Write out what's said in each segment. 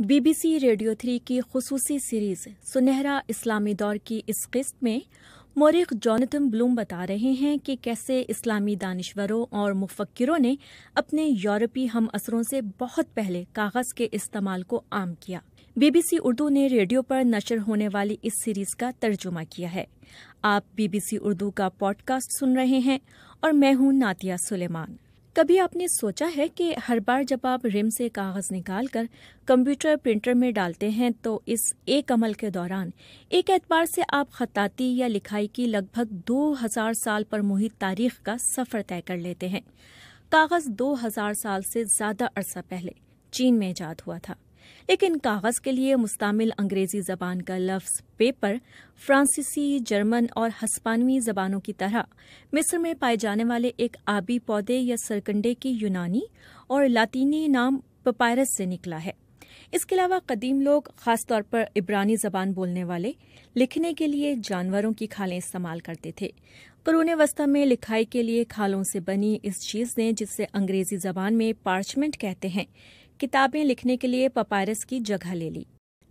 BBC radio 3 کی خصوصی series سنہرا اسلامی دور کی اس قسط میں مورخ جوناتhan بلوم بتا رہے ہیں کہ کیسے اسلامی دانشوروں اور مفکروں نے اپنے یورپی ہم عصروں سے بہت پہلے کاغذ کے استعمال کو عام کیا۔ BBC اردو نے ریڈیو پر نشر ہونے والی اس سیریز کا ترجمہ کیا ہے۔ آپ BBC اردو کا پوڈ کاسٹ سن رہے ہیں اور میں ہوں ناتیہ سلیمان۔ کبھی آپ نے سوچا ہے کہ ہر بار جب آپ رم سے کاغذ نکال کر کمپیوٹر پرنٹر میں ڈالتے ہیں تو اس ایک عمل کے دوران ایک اعتبار سے آپ خطاطی یا لکھائی کی لگ بھگ 2000 سال پر محیط تاریخ کا سفر طے کر لیتے ہیں۔ کاغذ 2000 سال سے زیادہ عرصہ پہلے چین میں ایجاد ہوا تھا، لیکن کاغذ کے لیے مستعمل انگریزی زبان کا لفظ پیپر فرانسیسی، جرمن اور ہسپانوی زبانوں کی طرح مصر میں پائے جانے والے ایک آبی پودے یا سرکنڈے کی یونانی اور لاطینی نام پپائرس سے نکلا ہے۔ اس کے علاوہ قدیم لوگ، خاص طور پر عبرانی زبان بولنے والے، لکھنے کے لیے جانوروں کی کھالیں استعمال کرتے تھے۔ قرون وسطی میں لکھائی کے لیے کھالوں سے بنی اس چیز نے، جسے انگریزی زبان میں پارچمنٹ کہتے ہیں، کتابیں لکھنے کے لیے پپائرس کی جگہ لے لی۔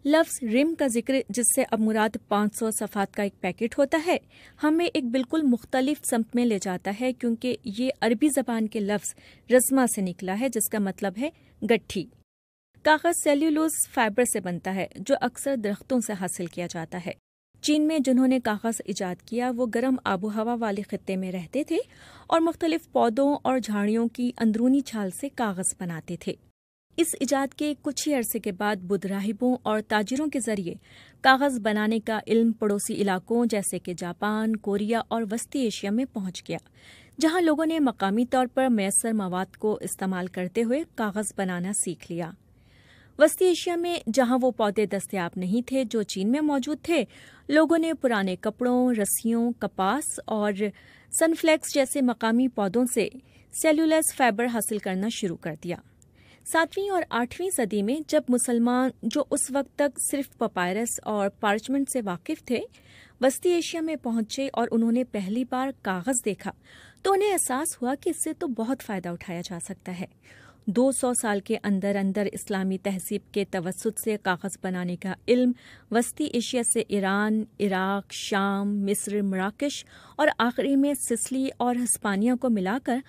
لفظ رم کا ذکر، جس سے اب مراد 500 صفحات کا ایک پیکٹ ہوتا ہے، ہمیں ایک بالکل مختلف سمت میں لے جاتا ہے، کیونکہ یہ عربی زبان کے لفظ رزمہ سے نکلا ہے، جس کا مطلب ہے گٹھی۔ کاغذ سیلولوز فائبر سے بنتا ہے، جو اکثر درختوں سے حاصل کیا جاتا ہے۔ چین میں جنہوں نے کاغذ ایجاد کیا وہ گرم آب و ہوا والے خطے میں رہتے تھے اور مختلف پودوں اور جھاڑیوں کی اندرونی چھال سے کاغذ بناتے تھے۔ اس ایجاد کے کچھ ہی عرصے کے بعد بدھ راہبوں اور تاجروں کے ذریعے کاغذ بنانے کا علم پڑوسی علاقوں جیسے کہ جاپان، کوریا اور وسطی ایشیا میں پہنچ گیا، جہاں لوگوں نے مقامی طور پر میسر مواد کو استعمال کرتے ہوئے کاغذ بنانا سیکھ لیا۔ وسطی ایشیا میں جہاں وہ پودے دستیاب نہیں تھے جو چین میں موجود تھے، لوگوں نے پرانے کپڑوں، رسیوں، کپاس اور سن فلیکس جیسے مقامی پودوں سے سیلولوز فائبر حاصل کرنا شروع کر دیا۔ 7ویں اور 8ویں صدی میں جب مسلمان، جو اس وقت تک صرف پپائرس اور پارچمنٹ سے واقف تھے، وسطی ایشیا میں پہنچے اور انہوں نے پہلی بار کاغذ دیکھا تو انہیں احساس ہوا کہ اس سے تو بہت فائدہ اٹھایا جا سکتا ہے۔ 200 سال کے اندر اندر اسلامی تہذیب کے توسط سے کاغذ بنانے کا علم وسطی ایشیا سے ایران، عراق، شام، مصر، مراکش اور آخری میں سسلی اور ہسپانیہ کو ملا کر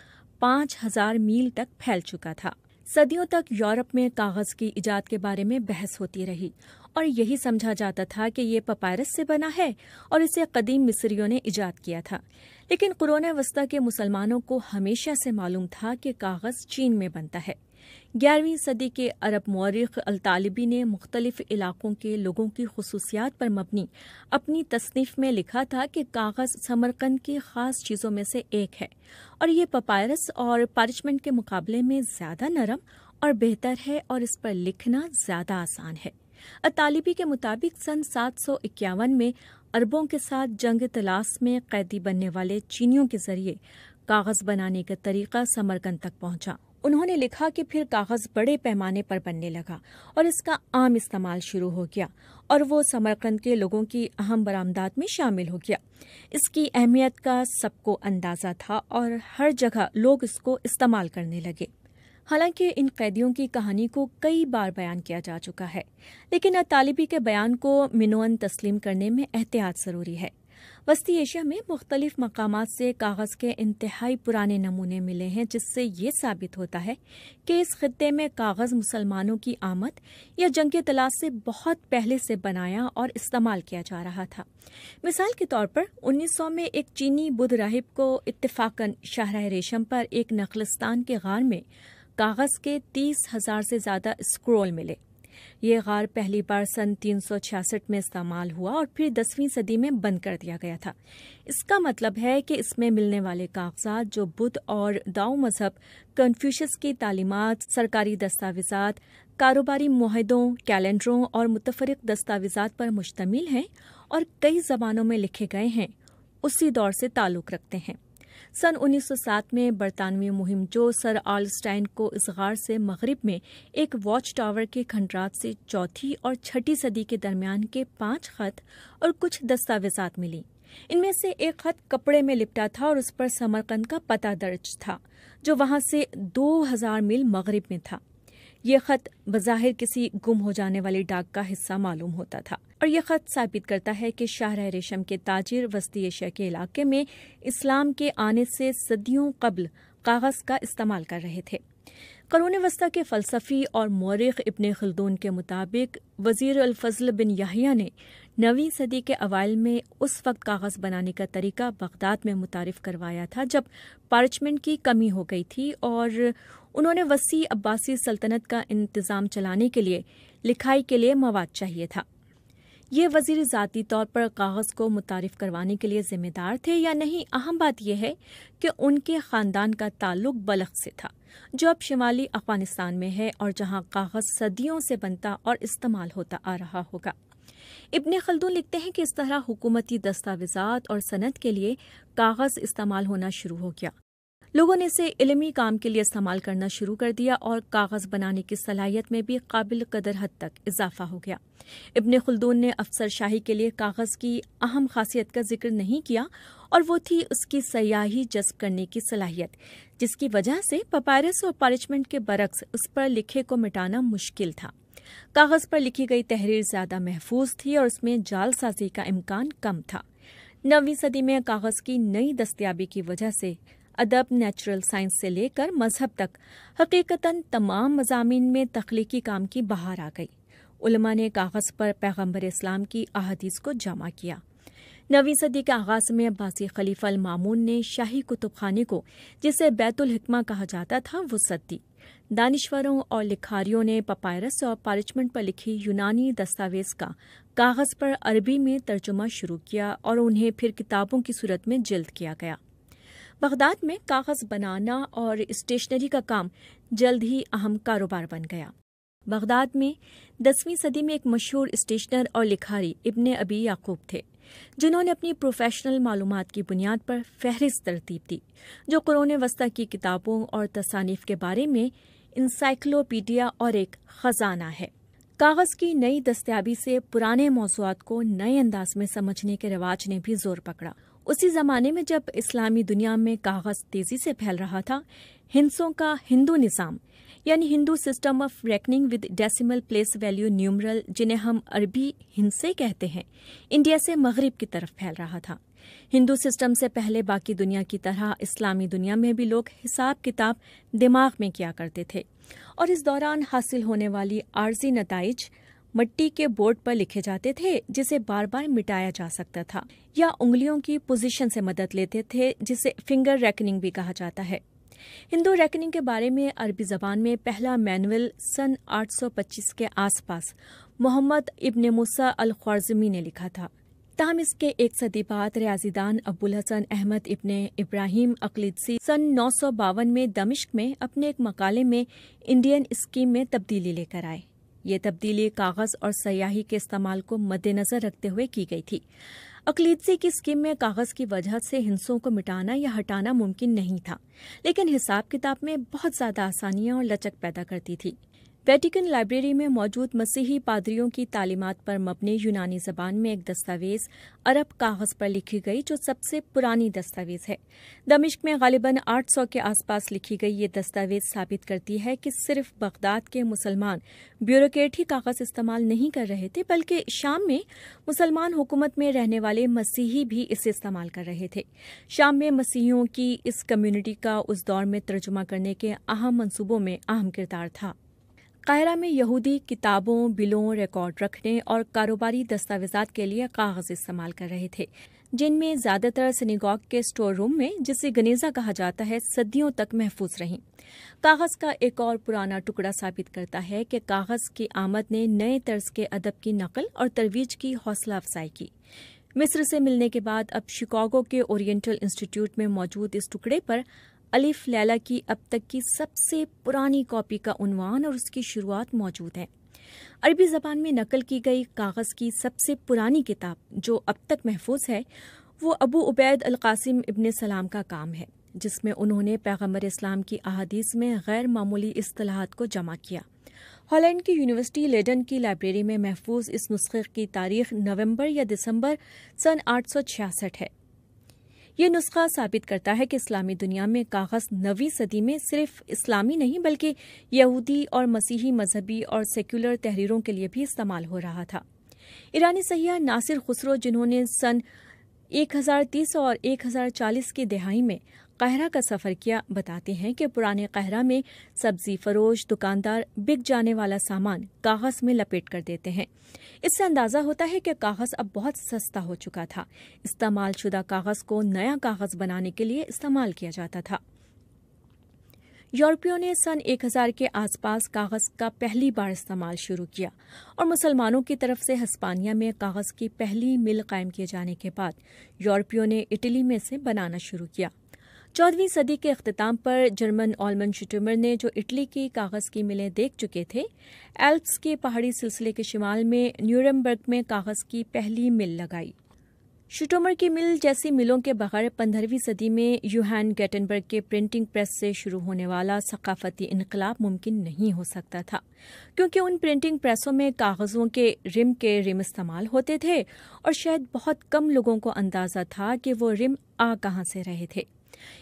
5000 میل تک پھیل چکا تھا۔ صدیوں تک یورپ میں کاغذ کی ایجاد کے بارے میں بحث ہوتی رہی اور یہی سمجھا جاتا تھا کہ یہ پپائرس سے بنا ہے اور اسے قدیم مصریوں نے ایجاد کیا تھا، لیکن قرون وسطی کے مسلمانوں کو ہمیشہ سے معلوم تھا کہ کاغذ چین میں بنتا ہے۔ 11ویں صدی کے عرب مورخ الطالبی نے مختلف علاقوں کے لوگوں کی خصوصیات پر مبنی اپنی تصنیف میں لکھا تھا کہ کاغذ سمرقند کی خاص چیزوں میں سے ایک ہے اور یہ پپائرس اور پارچمنٹ کے مقابلے میں زیادہ نرم اور بہتر ہے اور اس پر لکھنا زیادہ آسان ہے۔ الطالبی کے مطابق سن 751 میں عربوں کے ساتھ جنگ طلاس میں قیدی بننے والے چینیوں کے ذریعے کاغذ بنانے کا طریقہ سمرقند تک پہنچا۔ انہوں نے لکھا کہ پھر کاغذ بڑے پیمانے پر بننے لگا اور اس کا عام استعمال شروع ہو گیا اور وہ سمرقند کے لوگوں کی اہم برآمدات میں شامل ہو گیا۔ اس کی اہمیت کا سب کو اندازہ تھا اور ہر جگہ لوگ اس کو استعمال کرنے لگے۔ حالانکہ ان قیدیوں کی کہانی کو کئی بار بیان کیا جا چکا ہے، لیکن الطالبی کے بیان کو منوعاً تسلیم کرنے میں احتیاط ضروری ہے۔ وسطی ایشیا میں مختلف مقامات سے کاغذ کے انتہائی پرانے نمونے ملے ہیں، جس سے یہ ثابت ہوتا ہے کہ اس خطے میں کاغذ مسلمانوں کی آمد یا جنگ طلاس سے بہت پہلے سے بنایا اور استعمال کیا جا رہا تھا۔ مثال کے طور پر 1900 میں ایک چینی بدھ راہب کو اتفاقاً شاہراہ ریشم پر ایک نخلستان کے غار میں کاغذ کے 30,000 سے زیادہ اسکرول ملے۔ یہ غار پہلی بار سن 366 میں استعمال ہوا اور پھر 10ویں صدی میں بند کر دیا گیا تھا۔ اس کا مطلب ہے کہ اس میں ملنے والے کاغذات، جو بدھ اور داؤ مذہب، کنفیوشس کی تعلیمات، سرکاری دستاویزات، کاروباری معاہدوں، کیلنڈروں اور متفرق دستاویزات پر مشتمل ہیں اور کئی زبانوں میں لکھے گئے ہیں، اسی دور سے تعلق رکھتے ہیں۔ سن 1907 میں برطانوی مہم جو سر آلسٹائن کو اس غار سے مغرب میں ایک واچ ٹاور کے کھنڈرات سے 4 اور 6 صدی کے درمیان کے 5 خط اور کچھ دستاویزات ملی۔ ان میں سے ایک خط کپڑے میں لپٹا تھا اور اس پر سمرقند کا پتہ درج تھا، جو وہاں سے 2000 میل مغرب میں تھا۔ یہ خط بظاہر کسی گم ہو جانے والی ڈاک کا حصہ معلوم ہوتا تھا، اور یہ خط ثابت کرتا ہے کہ شاہراہ ریشم کے تاجر وسطی ایشیا کے علاقے میں اسلام کے آنے سے صدیوں قبل کاغذ کا استعمال کر رہے تھے۔ قرون وسطی کے فلسفی اور مورخ ابن خلدون کے مطابق وزیر الفضل بن یحییٰ نے 9ویں صدی کے اوائل میں اس وقت کاغذ بنانے کا طریقہ بغداد میں متعارف کروایا تھا جب پارچمنٹ کی کمی ہو گئی تھی، اور انہوں نے وسیع عباسی سلطنت کا انتظام چلانے کے لیے لکھائی کے لیے مواد چاہیے تھا۔ یہ وزیر ذاتی طور پر کاغذ کو متعارف کروانے کے لیے ذمہ دار تھے یا نہیں، اہم بات یہ ہے کہ ان کے خاندان کا تعلق بلخ سے تھا، جو اب شمالی افغانستان میں ہے اور جہاں کاغذ صدیوں سے بنتا اور استعمال ہوتا آ رہا ہوگا۔ ابن خلدون لکھتے ہیں کہ اس طرح حکومتی دستاویزات اور صنعت کے لیے کاغذ استعمال ہونا شروع ہو گیا۔ لوگوں نے اسے علمی کام کے لیے استعمال کرنا شروع کر دیا اور کاغذ بنانے کی صلاحیت میں بھی قابل قدر حد تک اضافہ ہو گیا۔ ابن خلدون نے افسر شاہی کے لیے کاغذ کی اہم خاصیت کا ذکر نہیں کیا، اور وہ تھی اس کی سیاحی جذب کرنے کی صلاحیت، جس کی وجہ سے پپائرس اور پارچمنٹ کے برعکس اس پر لکھے کو مٹانا مشکل تھا۔ کاغذ پر لکھی گئی تحریر زیادہ محفوظ تھی اور اس میں جعل سازی کا امکان کم تھا۔ 9ویں صدی میں کاغذ کی نئی دستیابی کی وجہ سے ادب، نیچرل سائنس سے لے کر مذہب تک حقیقتاً تمام مضامین میں تخلیقی کام کی بہار آ گئی۔ علماء نے کاغذ پر پیغمبر اسلام کی احادیث کو جمع کیا۔ 9ویں صدی کے آغاز میں عباسی خلیفہ المامون نے شاہی کتب خانے کو، جسے بیت الحکمہ کہا جاتا تھا، وسعت دی۔ دانشوروں اور لکھاریوں نے پپائرس اور پارچمنٹ پر لکھی یونانی دستاویز کا کاغذ پر عربی میں ترجمہ شروع کیا اور انہیں پھر کتابوں کی صورت میں جلد کیا گیا۔ بغداد میں کاغذ بنانا اور اسٹیشنری کا کام جلد ہی اہم کاروبار بن گیا۔ بغداد میں 10ویں صدی میں ایک مشہور اسٹیشنر اور لکھاری ابن ابی یعقوب تھے، جنہوں نے اپنی پروفیشنل معلومات کی بنیاد پر فہرست ترتیب دی، جو قرون وسطی کی کتابوں اور تصانیف کے بارے میں انسائکلوپیڈیا اور ایک خزانہ ہے۔ کاغذ کی نئی دستیابی سے پرانے موضوعات کو نئے انداز میں سمجھنے کے رواج نے بھی زور پکڑا۔ اسی زمانے میں جب اسلامی دنیا میں کاغذ تیزی سے پھیل رہا تھا، ہندسوں کا ہندو نظام یعنی Hindu system of reckoning with decimal place value numeral, جنہیں ہم عربی ہندسے کہتے ہیں، انڈیا سے مغرب کی طرف پھیل رہا تھا۔ ہندو سسٹم سے پہلے باقی دنیا کی طرح اسلامی دنیا میں بھی لوگ حساب کتاب دماغ میں کیا کرتے تھے، اور اس دوران حاصل ہونے والی عارضی نتائج مٹی کے بورڈ پر لکھے جاتے تھے، جسے بار بار مٹایا جا سکتا تھا، یا انگلیوں کی پوزیشن سے مدد لیتے تھے، جسے فنگر ریکننگ بھی کہا جاتا ہے۔ ہندو ریکننگ کے بارے میں عربی زبان میں پہلا مینول سن 825 کے آس پاس محمد ابن موسیٰ الخوارزمی نے لکھا تھا۔ تاہم اس کے ایک صدی بعد ریاضی دان ابو الحسن احمد ابن ابراہیم اقلیدسی سن 952 میں دمشق میں اپنے ایک مقالے میں انڈین اسکیم میں تبدیلی لے کر آئے۔ یہ تبدیلی کاغذ اور سیاہی کے استعمال کو مد نظر رکھتے ہوئے کی گئی تھی۔ اقلیدسی کی اسکیم میں کاغذ کی وجہ سے ہندسوں کو مٹانا یا ہٹانا ممکن نہیں تھا، لیکن حساب کتاب میں بہت زیادہ آسانیاں اور لچک پیدا کرتی تھی۔ ویٹیکن لائبریری میں موجود مسیحی پادریوں کی تعلیمات پر مبنی یونانی زبان میں ایک دستاویز عرب کاغذ پر لکھی گئی، جو سب سے پرانی دستاویز ہے۔ دمشق میں غالباً 800 کے آس پاس لکھی گئی یہ دستاویز ثابت کرتی ہے کہ صرف بغداد کے مسلمان بیوروکریٹ ہی کاغذ استعمال نہیں کر رہے تھے، بلکہ شام میں مسلمان حکومت میں رہنے والے مسیحی بھی اسے استعمال کر رہے تھے۔ شام میں مسیحیوں کی اس کمیونٹی کا اس دور میں ترجمہ کرنے کے اہم منصوبوں میں اہم کردار تھا۔ قاہرہ میں یہودی کتابوں، بلوں، ریکارڈ رکھنے اور کاروباری دستاویزات کے لیے کاغذ استعمال کر رہے تھے، جن میں زیادہ تر سینیگوگ کے اسٹور روم میں، جسے گنیزہ کہا جاتا ہے، صدیوں تک محفوظ رہیں۔ کاغذ کا ایک اور پرانا ٹکڑا ثابت کرتا ہے کہ کاغذ کی آمد نے نئے طرز کے ادب کی نقل اور ترویج کی حوصلہ افزائی کی۔ مصر سے ملنے کے بعد اب شکاگو کے اورینٹل انسٹیٹیوٹ میں موجود اس ٹکڑے پر الف لیلہ کی اب تک کی سب سے پرانی کاپی کا عنوان اور اس کی شروعات موجود ہیں۔ عربی زبان میں نقل کی گئی کاغذ کی سب سے پرانی کتاب جو اب تک محفوظ ہے، وہ ابو عبید القاسم ابن سلام کا کام ہے، جس میں انہوں نے پیغمبر اسلام کی احادیث میں غیر معمولی اصطلاحات کو جمع کیا۔ ہالینڈ کی یونیورسٹی لیڈن کی لائبریری میں محفوظ اس نسخے کی تاریخ نومبر یا دسمبر سن 866 ہے۔ یہ نسخہ ثابت کرتا ہے کہ اسلامی دنیا میں کاغذ 9ویں صدی میں صرف اسلامی نہیں بلکہ یہودی اور مسیحی مذہبی اور سیکولر تحریروں کے لیے بھی استعمال ہو رہا تھا۔ ایرانی سیاح ناصر خسرو، جنہوں نے سن 1030 اور 1040 کی دہائی میں قاہرہ کا سفر کیا، بتاتے ہیں کہ پرانے قاہرہ میں سبزی فروش دکاندار بک جانے والا سامان کاغذ میں لپیٹ کر دیتے ہیں۔ اس سے اندازہ ہوتا ہے کہ کاغذ اب بہت سستا ہو چکا تھا۔ استعمال شدہ کاغذ کو نیا کاغذ بنانے کے لیے استعمال کیا جاتا تھا۔ یورپیوں نے سن 1000 کے آس پاس کاغذ کا پہلی بار استعمال شروع کیا اور مسلمانوں کی طرف سے ہسپانیہ میں کاغذ کی پہلی مل قائم کیے جانے کے بعد یورپیوں نے اٹلی میں سے بنانا شروع کیا۔ 14ویں صدی کے اختتام پر جرمن آلمن شٹومر نے، جو اٹلی کی کاغذ کی ملیں دیکھ چکے تھے، ایلپس کے پہاڑی سلسلے کے شمال میں نیورمبرگ میں کاغذ کی پہلی مل لگائی۔ شٹومر کی مل جیسی ملوں کے بغیر 15ویں صدی میں یوہان گیٹنبرگ کے پرنٹنگ پریس سے شروع ہونے والا ثقافتی انقلاب ممکن نہیں ہو سکتا تھا، کیونکہ ان پرنٹنگ پریسوں میں کاغذوں کے رم استعمال ہوتے تھے اور شاید بہت کم لوگوں کو اندازہ تھا کہ وہ رم آ کہاں سے رہے تھے۔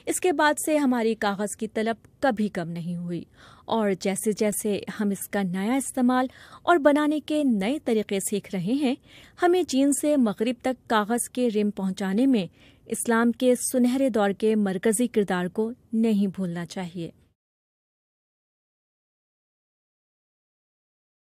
اس کے بعد سے ہماری کاغذ کی طلب کبھی کم نہیں ہوئی، اور جیسے جیسے ہم اس کا نیا استعمال اور بنانے کے نئے طریقے سیکھ رہے ہیں، ہمیں چین سے مغرب تک کاغذ کے رم پہنچانے میں اسلام کے سنہرے دور کے مرکزی کردار کو نہیں بھولنا چاہیے۔